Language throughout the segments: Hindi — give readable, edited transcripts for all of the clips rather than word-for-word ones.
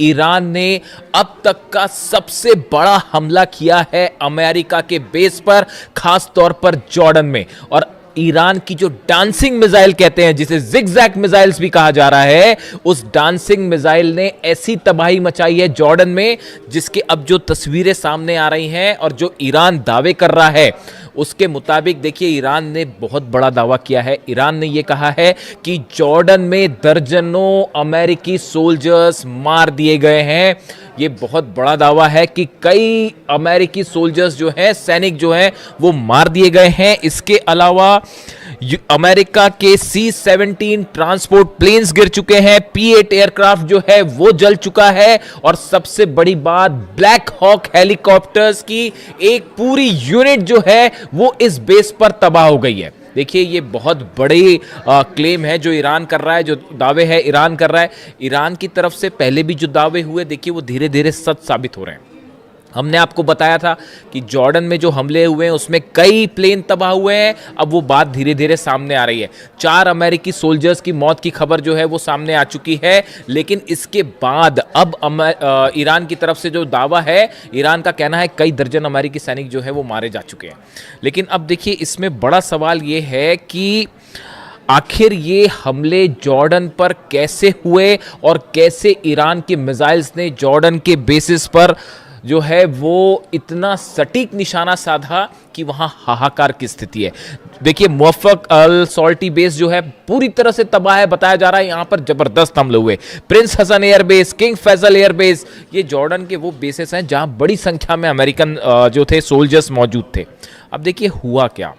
ईरान ने अब तक का सबसे बड़ा हमला किया है अमेरिका के बेस पर, खास तौर पर जॉर्डन में। और ईरान की जो डांसिंग मिसाइल कहते हैं, जिसे जिगजैग मिसाइल्स भी कहा जा रहा है, उस डांसिंग मिसाइल ने ऐसी तबाही मचाई है जॉर्डन में, जिसके अब जो तस्वीरें सामने आ रही हैं और जो ईरान दावे कर रहा है उसके मुताबिक, देखिए ईरान ने बहुत बड़ा दावा किया है। ईरान ने यह कहा है कि जॉर्डन में दर्जनों अमेरिकी सोल्जर्स मार दिए गए हैं। ये बहुत बड़ा दावा है कि कई अमेरिकी सोल्जर्स जो हैं, सैनिक जो हैं, वो मार दिए गए हैं। इसके अलावा अमेरिका के C-17 ट्रांसपोर्ट प्लेन्स गिर चुके हैं, P-8 एयरक्राफ्ट जो है वो जल चुका है, और सबसे बड़ी बात, ब्लैक हॉक हेलीकॉप्टर्स की एक पूरी यूनिट जो है वो इस बेस पर तबाह हो गई है। देखिए ये बहुत बड़ी क्लेम है जो ईरान कर रहा है, जो दावे है ईरान कर रहा है। ईरान की तरफ से पहले भी जो दावे हुए, देखिए वो धीरे धीरे सच साबित हो रहे हैं। हमने आपको बताया था कि जॉर्डन में जो हमले हुए हैं उसमें कई प्लेन तबाह हुए हैं। अब वो बात धीरे धीरे सामने आ रही है। 4 अमेरिकी सोल्जर्स की मौत की खबर जो है वो सामने आ चुकी है। लेकिन इसके बाद अब ईरान की तरफ से जो दावा है, ईरान का कहना है कई दर्जन अमेरिकी सैनिक जो है वो मारे जा चुके हैं। लेकिन अब देखिए इसमें बड़ा सवाल ये है कि आखिर ये हमले जॉर्डन पर कैसे हुए और कैसे ईरान के मिसाइल्स ने जॉर्डन के बेसिस पर जो है वो इतना सटीक निशाना साधा कि वहां हाहाकार की स्थिति है। देखिए मुवफ़्फ़क़ अल सॉल्टी बेस जो है पूरी तरह से तबाह है, बताया जा रहा है। यहां पर जबरदस्त हमले हुए। Prince Hassan airbase, king Faisal airbase, ये जॉर्डन के वो बेसेस हैं जहां बड़ी संख्या में अमेरिकन जो थे सोल्जर्स मौजूद थे। अब देखिए हुआ क्या,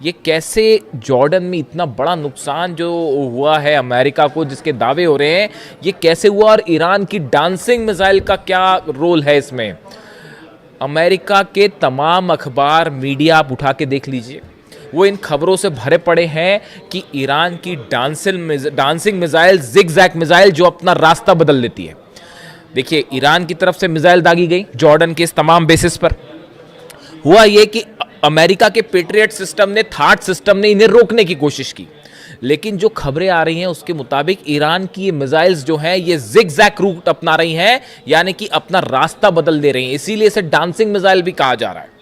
ये कैसे जॉर्डन में इतना बड़ा नुकसान जो हुआ है अमेरिका को, जिसके दावे हो रहे हैं, ये कैसे हुआ, और ईरान की डांसिंग मिसाइल का क्या रोल है इसमें। अमेरिका के तमाम अखबार, मीडिया आप उठा के देख लीजिए, वो इन खबरों से भरे पड़े हैं कि ईरान की डांसिंग मिसाइल, जिगजैग मिसाइल, जो अपना रास्ता बदल लेती है। देखिए ईरान की तरफ से मिसाइल दागी गई जॉर्डन के इस तमाम बेसिस पर। हुआ ये कि अमेरिका के पेट्रियट सिस्टम ने, थाट सिस्टम ने इन्हें रोकने की कोशिश की। लेकिन जो खबरें आ रही हैं उसके मुताबिक ईरान की ये मिसाइल्स जो हैं ये जिगजैग रूट अपना रही हैं, यानी कि अपना रास्ता बदल दे रही हैं। इसीलिए इसे डांसिंग मिसाइल भी कहा जा रहा है।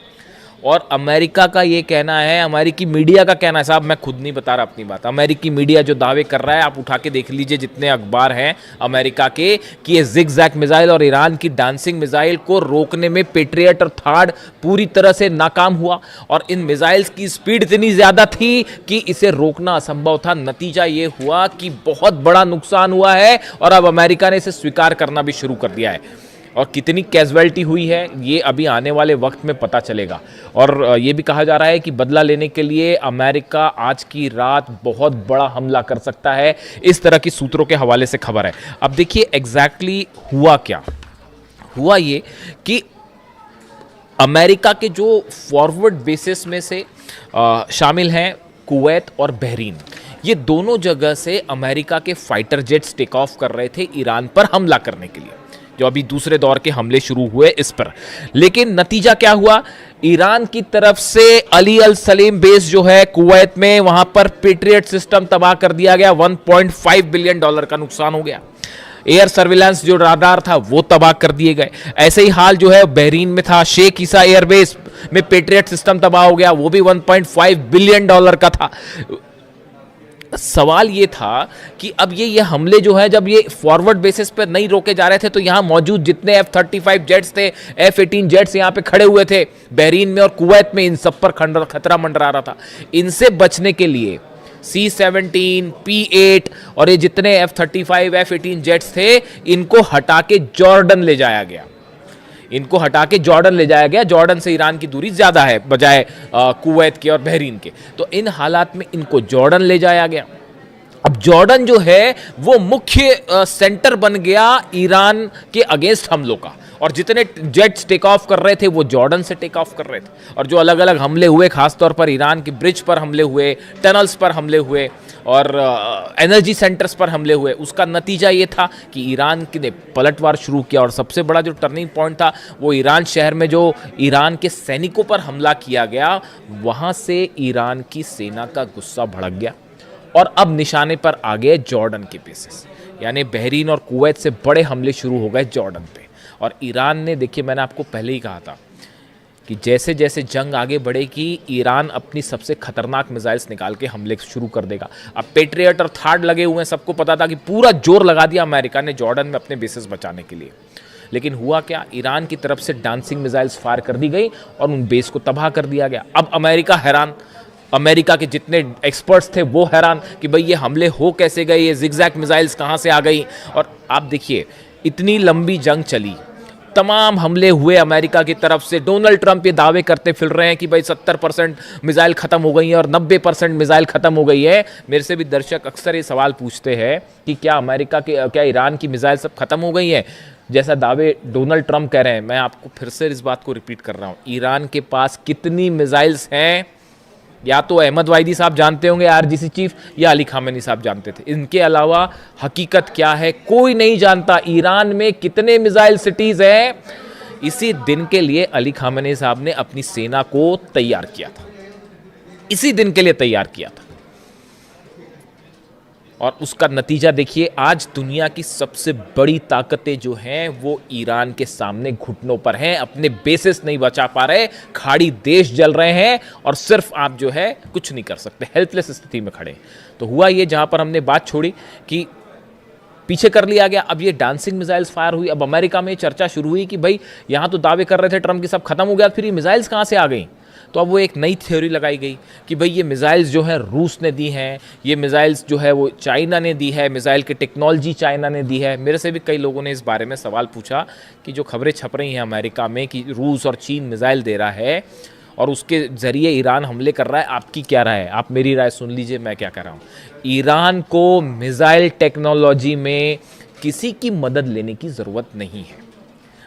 और अमेरिका का ये कहना है, अमेरिकी मीडिया का कहना है, साहब मैं खुद नहीं बता रहा अपनी बात, अमेरिकी मीडिया जो दावे कर रहा है, आप उठा के देख लीजिए जितने अखबार हैं अमेरिका के, कि ये जिगजैग मिसाइल और ईरान की डांसिंग मिसाइल को रोकने में पेट्रियट और थार्ड पूरी तरह से नाकाम हुआ। और इन मिसाइल्स की स्पीड इतनी ज़्यादा थी कि इसे रोकना असंभव था। नतीजा ये हुआ कि बहुत बड़ा नुकसान हुआ है और अब अमेरिका ने इसे स्वीकार करना भी शुरू कर दिया है। और कितनी कैजुअलिटी हुई है ये अभी आने वाले वक्त में पता चलेगा। और ये भी कहा जा रहा है कि बदला लेने के लिए अमेरिका आज की रात बहुत बड़ा हमला कर सकता है। इस तरह की सूत्रों के हवाले से खबर है। अब देखिए एग्जैक्टली हुआ क्या। हुआ ये कि अमेरिका के जो फॉरवर्ड बेसिस में से शामिल हैं कुवैत और बहरीन, ये दोनों जगह से अमेरिका के फाइटर जेट्स टेक ऑफ कर रहे थे ईरान पर हमला करने के लिए, जो अभी दूसरे दौर के हमले शुरू हुए इस पर। लेकिन नतीजा क्या हुआ, ईरान की तरफ से अली अल सलीम बेस जो है कुवैत में, वहां पर पेट्रियट सिस्टम तबाह कर दिया गया। $1.5 बिलियन का नुकसान हो गया। एयर सर्विलांस जो राडार था वो तबाह कर दिए गए। ऐसे ही हाल जो है बहरीन में था, शेख ईसा एयरबेस में पेट्रियट सिस्टम तबाह हो गया, वो भी $1.5 बिलियन का था। सवाल ये था कि अब ये हमले जो है, जब ये फॉरवर्ड बेसिस पर नहीं रोके जा रहे थे, तो यहां मौजूद जितने F-35 जेट्स थे, F-18 जेट्स यहां पे खड़े हुए थे बहरीन में और कुवैत में, इन सब पर खतरा मंडरा रहा था। इनसे बचने के लिए C-17, P-8 और ये जितने F-35, F-18 जेट्स थे, इनको हटा के जॉर्डन ले जाया गया। इनको हटा के जॉर्डन ले जाया गया। जॉर्डन से ईरान की दूरी ज़्यादा है बजाय कुवैत के और बहरीन के। तो इन हालात में इनको जॉर्डन ले जाया गया। अब जॉर्डन जो है वो मुख्य सेंटर बन गया ईरान के अगेंस्ट हमलों का, और जितने जेट्स टेक ऑफ कर रहे थे वो जॉर्डन से टेक ऑफ कर रहे थे। और जो अलग अलग हमले हुए, खासतौर पर ईरान के ब्रिज पर हमले हुए, टनल्स पर हमले हुए और एनर्जी सेंटर्स पर हमले हुए, उसका नतीजा ये था कि ईरान ने पलटवार शुरू किया। और सबसे बड़ा जो टर्निंग पॉइंट था वो ईरान शहर में जो ईरान के सैनिकों पर हमला किया गया, वहाँ से ईरान की सेना का गुस्सा भड़क गया और अब निशाने पर आ गए जॉर्डन के बेसिस। यानी बहरीन और कुवैत से बड़े हमले शुरू हो गए जॉर्डन पे। और ईरान ने, देखिए मैंने आपको पहले ही कहा था कि जैसे जैसे जंग आगे बढ़ेगी ईरान अपनी सबसे खतरनाक मिसाइल्स निकाल के हमले शुरू कर देगा। अब पेट्रियट और थार्ड लगे हुए हैं, सबको पता था कि पूरा जोर लगा दिया अमेरिका ने जॉर्डन में अपने बेसिस बचाने के लिए। लेकिन हुआ क्या, ईरान की तरफ से डांसिंग मिसाइल्स फायर कर दी गई और उन बेस को तबाह कर दिया गया। अब अमेरिका हैरान, अमेरिका के जितने एक्सपर्ट्स थे वो हैरान कि भाई ये हमले हो कैसे गए, ये जिगजैग मिसाइल्स कहाँ से आ गई। और आप देखिए इतनी लंबी जंग चली, तमाम हमले हुए अमेरिका की तरफ से। डोनाल्ड ट्रंप ये दावे करते फिर रहे हैं कि भाई 70% मिसाइल ख़त्म हो गई है और 90% मिसाइल ख़त्म हो गई है। मेरे से भी दर्शक अक्सर ये सवाल पूछते हैं कि क्या ईरान की मिसाइल सब खत्म हो गई है, जैसा दावे डोनाल्ड ट्रंप कह रहे हैं। मैं आपको फिर से इस बात को रिपीट कर रहा हूँ, ईरान के पास कितनी मिसाइल्स हैं या तो अहमद वाइदी साहब जानते होंगे आरजीसी चीफ, या अली खामेनी साहब जानते थे। इनके अलावा हकीकत क्या है कोई नहीं जानता। ईरान में कितने मिसाइल सिटीज हैं, इसी दिन के लिए अली खामेनी साहब ने अपनी सेना को तैयार किया था, इसी दिन के लिए तैयार किया था। और उसका नतीजा देखिए, आज दुनिया की सबसे बड़ी ताकतें जो हैं वो ईरान के सामने घुटनों पर हैं, अपने बेसिस नहीं बचा पा रहे, खाड़ी देश जल रहे हैं और सिर्फ आप जो है कुछ नहीं कर सकते, हेल्पलेस स्थिति में खड़े। तो हुआ ये, जहां पर हमने बात छोड़ी कि पीछे कर लिया गया, अब ये डांसिंग मिसाइल्स फायर हुई। अब अमेरिका में चर्चा शुरू हुई कि भाई यहां तो दावे कर रहे थे ट्रंप की सब खत्म हो गया, फिर ये मिसाइल्स कहां से आ गई। तो अब वो एक नई थ्योरी लगाई गई कि भाई ये मिसाइल्स जो है रूस ने दी हैं, ये मिसाइल्स जो है वो चाइना ने दी है, मिसाइल की टेक्नोलॉजी चाइना ने दी है। मेरे से भी कई लोगों ने इस बारे में सवाल पूछा कि जो खबरें छप रही हैं अमेरिका में कि रूस और चीन मिसाइल दे रहा है और उसके ज़रिए ईरान हमले कर रहा है, आपकी क्या राय है? आप मेरी राय सुन लीजिए, मैं क्या कह रहा हूँ। ईरान को मिसाइल टेक्नोलॉजी में किसी की मदद लेने की ज़रूरत नहीं है।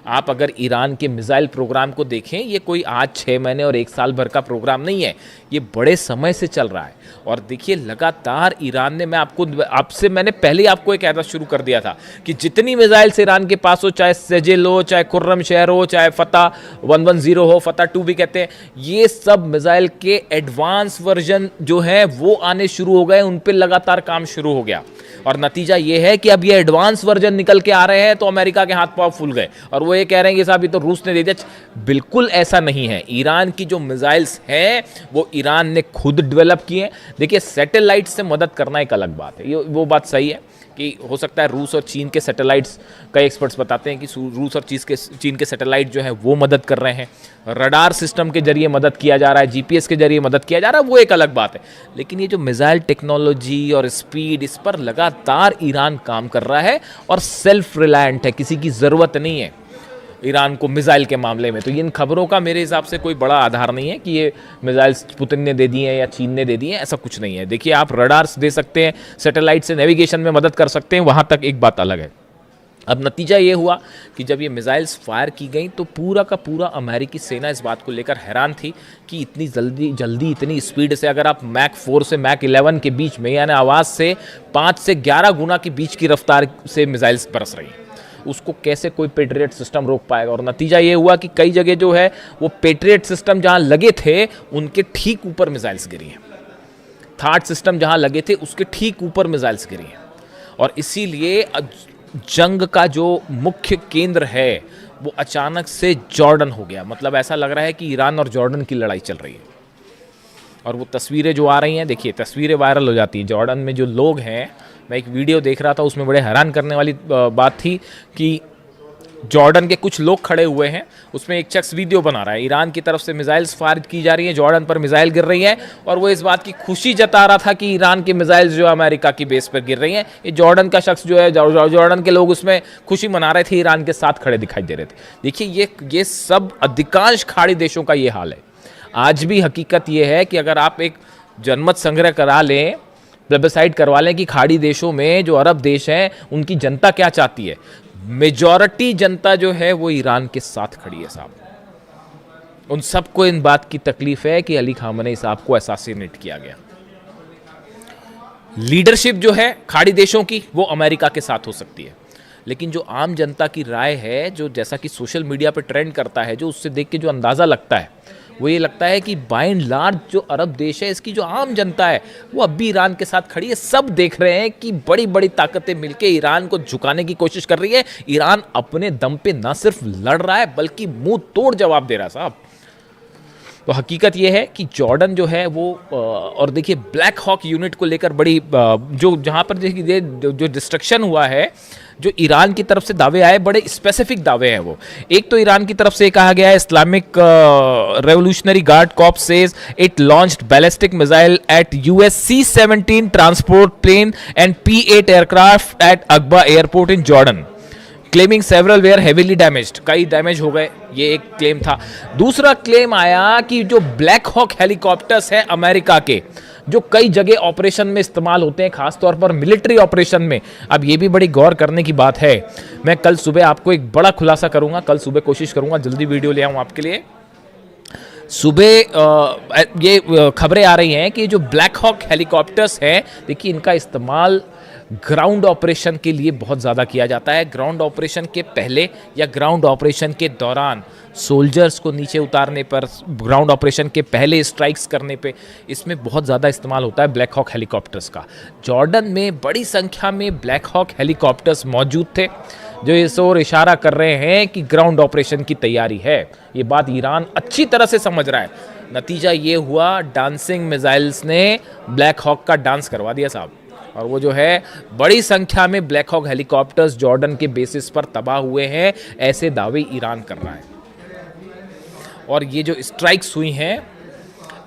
आप अगर ईरान के मिसाइल प्रोग्राम को देखें, ये कोई आज 6 महीने और 1 साल भर का प्रोग्राम नहीं है, ये बड़े समय से चल रहा है। और देखिए लगातार ईरान ने, मैंने पहले आपको एक ऐसा शुरू कर दिया था कि जितनी मिसाइल्स ईरान के पास हो, चाहे सेजेल हो, चाहे खुर्रम शहर हो, चाहे फतह 110 हो, फतह 2 भी कहते हैं, ये सब मिसाइल के एडवांस वर्जन जो है वो आने शुरू हो गए, उन पर लगातार काम शुरू हो गया। और नतीजा ये है कि अब ये एडवांस वर्जन निकल के आ रहे हैं तो अमेरिका के हाथ पांव फूल गए और वो ये कह रहे हैं कि साहब ये तो रूस ने दे दिया। बिल्कुल ऐसा नहीं है। ईरान की जो मिसाइल्स हैं वो ईरान ने खुद डेवलप किए हैं। देखिए सैटेलाइट से मदद करना एक अलग बात है, ये वो बात सही है कि हो सकता है रूस और चीन के सैटेलाइट्स, कई एक्सपर्ट्स बताते हैं कि रूस और चीन के सैटेलाइट जो है वो मदद कर रहे हैं, रडार सिस्टम के जरिए मदद किया जा रहा है, जीपीएस के जरिए मदद किया जा रहा है, वो एक अलग बात है। लेकिन ये जो मिसाइल टेक्नोलॉजी और स्पीड, इस पर लगातार ईरान काम कर रहा है और सेल्फ रिलायंट है, किसी की ज़रूरत नहीं है ईरान को मिसाइल के मामले में। तो इन खबरों का मेरे हिसाब से कोई बड़ा आधार नहीं है कि ये मिसाइल्स पुतिन ने दे दी हैं या चीन ने दे दी हैं, ऐसा कुछ नहीं है। देखिए आप रडार्स दे सकते हैं, सैटेलाइट से नेविगेशन में मदद कर सकते हैं, वहाँ तक एक बात अलग है। अब नतीजा ये हुआ कि जब ये मिसाइल्स फायर की गई तो पूरा का पूरा अमेरिकी सेना इस बात को लेकर हैरान थी कि इतनी जल्दी इतनी स्पीड से, अगर आप मैक 4 से मैक 11 के बीच में, यानी आवाज़ से 5 से 11 गुना के बीच की रफ्तार से मिसाइल्स बरस रही हैं, उसको कैसे कोई पेट्रियट सिस्टम रोक पाएगा। और नतीजा ये हुआ कि कई जगह जो है वो पेट्रियट सिस्टम जहां लगे थे उनके ठीक ऊपर मिसाइल्स गिरी हैं, थार्ड सिस्टम जहां लगे थे उसके ठीक ऊपर मिसाइल्स गिरी हैं। और इसीलिए जंग का जो मुख्य केंद्र है वो अचानक से जॉर्डन हो गया। मतलब ऐसा लग रहा है कि ईरान और जॉर्डन की लड़ाई चल रही है। और वो तस्वीरें जो आ रही हैं, देखिए तस्वीरें वायरल हो जाती हैं। जॉर्डन में जो लोग हैं, मैं एक वीडियो देख रहा था उसमें बड़े हैरान करने वाली बात थी कि जॉर्डन के कुछ लोग खड़े हुए हैं, उसमें एक शख्स वीडियो बना रहा है, ईरान की तरफ से मिसाइल्स फायर की जा रही हैं, जॉर्डन पर मिसाइल गिर रही है और वो इस बात की खुशी जता रहा था कि ईरान की मिसाइल्स जो अमेरिका की बेस पर गिर रही हैं। ये जॉर्डन का शख्स जो है, जॉर्डन के लोग उसमें खुशी मना रहे थे, ईरान के साथ खड़े दिखाई दे रहे थे। देखिए ये सब अधिकांश खाड़ी देशों का ये हाल है। आज भी हकीकत ये है कि अगर आप एक जनमत संग्रह करा लें, प्लेबिसाइड करवा लें कि खाड़ी देशों में जो अरब देश हैं उनकी जनता क्या चाहती है, मेजॉरिटी जनता जो है वो ईरान के साथ खड़ी है साहब। उन सबको इन बात की तकलीफ है कि अली खामेनी साहब को असैसिनेट किया गया। लीडरशिप जो है खाड़ी देशों की वो अमेरिका के साथ हो सकती है, लेकिन जो आम जनता की राय है, जो जैसा कि सोशल मीडिया पे ट्रेंड करता है, जो उससे देख के जो अंदाज़ा लगता है वो ये लगता है कि बाय एंड लार्ज जो अरब देश है, इसकी जो आम जनता है वो अब भी ईरान के साथ खड़ी है। सब देख रहे हैं कि बड़ी बड़ी ताकतें मिलकर ईरान को झुकाने की कोशिश कर रही है। ईरान अपने दम पे ना सिर्फ लड़ रहा है बल्कि मुंह तोड़ जवाब दे रहा है साहब। तो हकीकत यह है कि जॉर्डन जो है वो और देखिए ब्लैक हॉक यूनिट को लेकर बड़ी जो जहाँ पर देखिए जो डिस्ट्रक्शन हुआ है, जो ईरान की तरफ से दावे आए, बड़े स्पेसिफिक दावे हैं वो। एक तो ईरान की तरफ से कहा गया है, Islamic revolutionary guard corps says it launched ballistic missile at US C-17 transport plane and P-8 aircraft at Aqaba airport in Jordan, claiming several were heavily damaged. कई डैमेज हो गए, ये एक क्लेम था। दूसरा क्लेम आया कि जो ब्लैक हॉक हेलीकॉप्टर्स हैं अमेरिका के, जो कई जगह ऑपरेशन में इस्तेमाल होते हैं, खासतौर पर मिलिट्री ऑपरेशन में। अब ये भी बड़ी गौर करने की बात है। मैं कल सुबह आपको एक बड़ा खुलासा करूंगा, कल सुबह कोशिश करूंगा जल्दी वीडियो ले आऊं आपके लिए। सुबह ये खबरें आ रही हैं कि जो ब्लैक हॉक हेलीकॉप्टर्स हैं, देखिए इनका इस्तेमाल ग्राउंड ऑपरेशन के लिए बहुत ज़्यादा किया जाता है। ग्राउंड ऑपरेशन के पहले या ग्राउंड ऑपरेशन के दौरान, सोल्जर्स को नीचे उतारने पर, ग्राउंड ऑपरेशन के पहले स्ट्राइक्स करने पे, इसमें बहुत ज़्यादा इस्तेमाल होता है ब्लैक हॉक हेलीकॉप्टर्स का। जॉर्डन में बड़ी संख्या में ब्लैक हॉक हेलीकॉप्टर्स मौजूद थे, जो इस ओर इशारा कर रहे हैं कि ग्राउंड ऑपरेशन की तैयारी है। ये बात ईरान अच्छी तरह से समझ रहा है। नतीजा ये हुआ, डांसिंग मिसाइल्स ने ब्लैक हॉक का डांस करवा दिया साहब। और वो जो है बड़ी संख्या में ब्लैक हॉक हेलीकॉप्टर्स जॉर्डन के बेसिस पर तबाह हुए हैं, ऐसे दावे ईरान कर रहा है। और ये जो स्ट्राइक्स हुई हैं,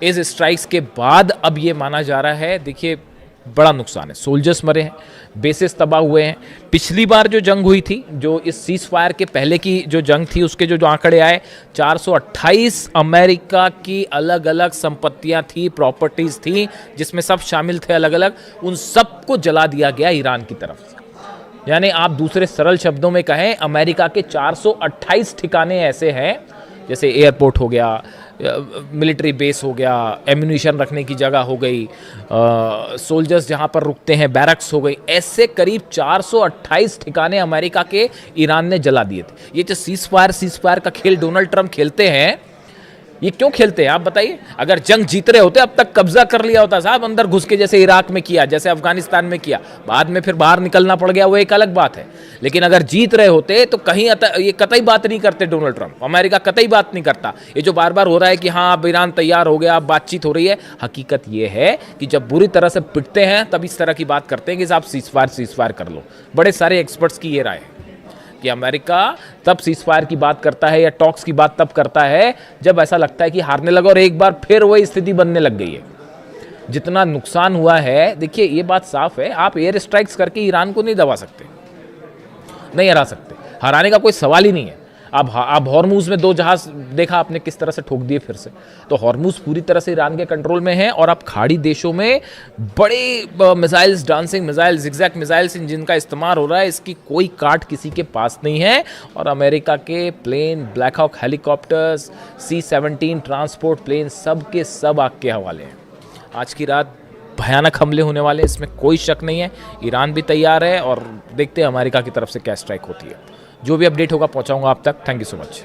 इस स्ट्राइक्स के बाद अब ये माना जा रहा है, देखिए बड़ा नुकसान है, सोल्जर्स मरे हैं, बेसिस तबाह हुए हैं। पिछली बार जो जंग हुई थी, जो इस सीज फायर के पहले की जो जंग थी, उसके जो आंकड़े आए, 428 अमेरिका की अलग अलग संपत्तियां थी, प्रॉपर्टीज थी, जिसमें सब शामिल थे अलग अलग, उन सबको जला दिया गया ईरान की तरफ से। यानी आप दूसरे सरल शब्दों में कहें, अमेरिका के 428 ठिकाने ऐसे हैं, जैसे एयरपोर्ट हो गया, मिलिट्री बेस हो गया, एम्यूनिशन रखने की जगह हो गई, सोल्जर्स जहां पर रुकते हैं, बैरक्स हो गई, ऐसे करीब 428 ठिकाने अमेरिका के ईरान ने जला दिए थे। ये जो सीज फायर का खेल डोनाल्ड ट्रंप खेलते हैं, ये क्यों खेलते हैं आप बताइए? अगर जंग जीत रहे होते अब तक कब्जा कर लिया होता साहब, अंदर घुस के, जैसे इराक में किया, जैसे अफगानिस्तान में किया, बाद में फिर बाहर निकलना पड़ गया, वो एक अलग बात है। लेकिन अगर जीत रहे होते तो कहीं ये कतई बात नहीं करते डोनाल्ड ट्रंप, अमेरिका कतई बात नहीं करता। ये जो बार बार हो रहा है कि हाँ अब ईरान तैयार हो गया, अब बातचीत हो रही है, हकीकत ये है कि जब बुरी तरह से पिटते हैं तब इस तरह की बात करते हैं कि आप सीज फायर कर लो। बड़े सारे एक्सपर्ट्स की ये राय है कि अमेरिका तब सीज फायर की बात करता है या टॉक्स की बात तब करता है जब ऐसा लगता है कि हारने लगा, और एक बार फिर वही स्थिति बनने लग गई है। जितना नुकसान हुआ है, देखिए ये बात साफ है, आप एयर स्ट्राइक्स करके ईरान को नहीं दबा सकते, नहीं हरा सकते, हराने का कोई सवाल ही नहीं है। अब हॉर्मूज में 2 जहाज देखा आपने किस तरह से ठोक दिए फिर से, तो हॉर्मूज पूरी तरह से ईरान के कंट्रोल में है। और अब खाड़ी देशों में बड़े missiles, dancing missiles, zigzag missiles, जिनका इस्तेमाल हो रहा है, इसकी कोई काट किसी के पास नहीं है। और अमेरिका के plane, Black Hawk helicopters, C-17 transport plane, सब के सब आग के हवाले हैं। आज की रात भयानक हमले होने वाले, इसमें कोई शक नहीं है। ईरान भी तैयार है और देखते हैं अमेरिका की तरफ से क्या स्ट्राइक होती है। जो भी अपडेट होगा पहुंचाऊंगा आप तक। Thank you so much.